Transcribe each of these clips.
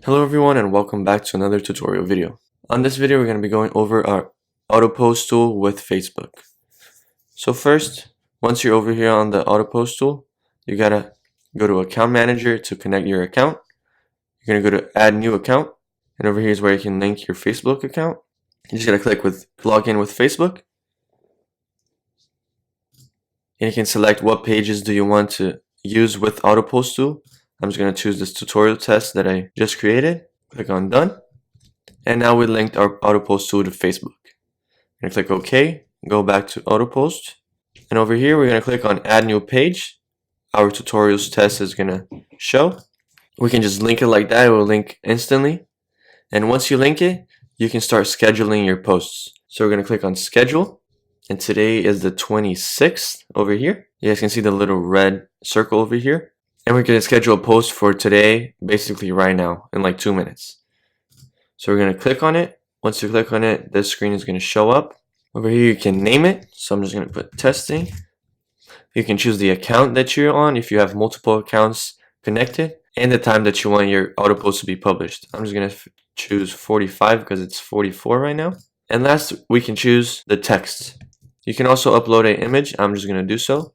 Hello everyone and welcome back to another tutorial video. On this video we're going to be going over our Autopost tool with Facebook. So first, once you're over here on the Autopost tool, you gotta go to Account Manager to connect your account. You're going to go to Add New Account, and over here is where you can link your Facebook account. You just gotta click with Log in with Facebook. And you can select what pages do you want to use with Autopost tool. I'm just going to choose this tutorial test that I just created. Click on Done. And now we linked our Autopost tool to Facebook. I'm going to click OK. Go back to Autopost. And over here, we're going to click on Add New Page. Our tutorials test is going to show. We can just link it like that. It will link instantly. And once you link it, you can start scheduling your posts. So we're going to click on Schedule. And today is the 26th over here. You guys can see the little red circle over here. And we're going to schedule a post for today, basically right now, in like 2 minutes. So we're going to click on it. Once you click on it, this screen is going to show up. Over here, you can name it. So I'm just going to put testing. You can choose the account that you're on if you have multiple accounts connected, and the time that you want your Autopost to be published. I'm just going to choose 45 because it's 44 right now. And last, we can choose the text. You can also upload an image. I'm just going to do so.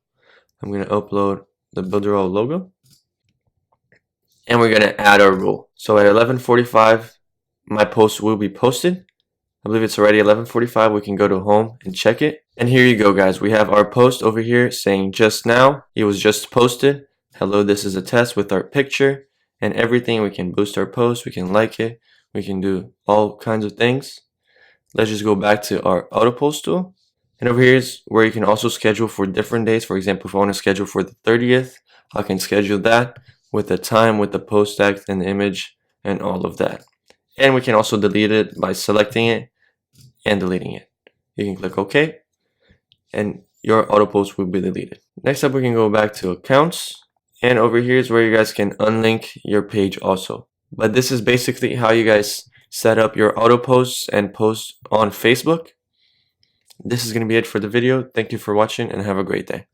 I'm going to upload the Builderall logo. And we're going to add our rule. So at 11:45, my post will be posted. I believe it's already 11:45. We can go to home and check it. And here you go, guys. We have our post over here saying just now. It was just posted. Hello, this is a test with our picture and everything. We can boost our post. We can like it. We can do all kinds of things. Let's just go back to our Autopost tool. And over here is where you can also schedule for different days. For example, if I want to schedule for the 30th, I can schedule that with the time, with the post text and the image and all of that. And we can also delete it by selecting it and deleting it. You can click OK and your Autopost will be deleted. Next up, we can go back to accounts, and over here is where you guys can unlink your page also. But this is basically how you guys set up your Autoposts and post on Facebook. This is going to be it for the video. Thank you for watching and have a great day.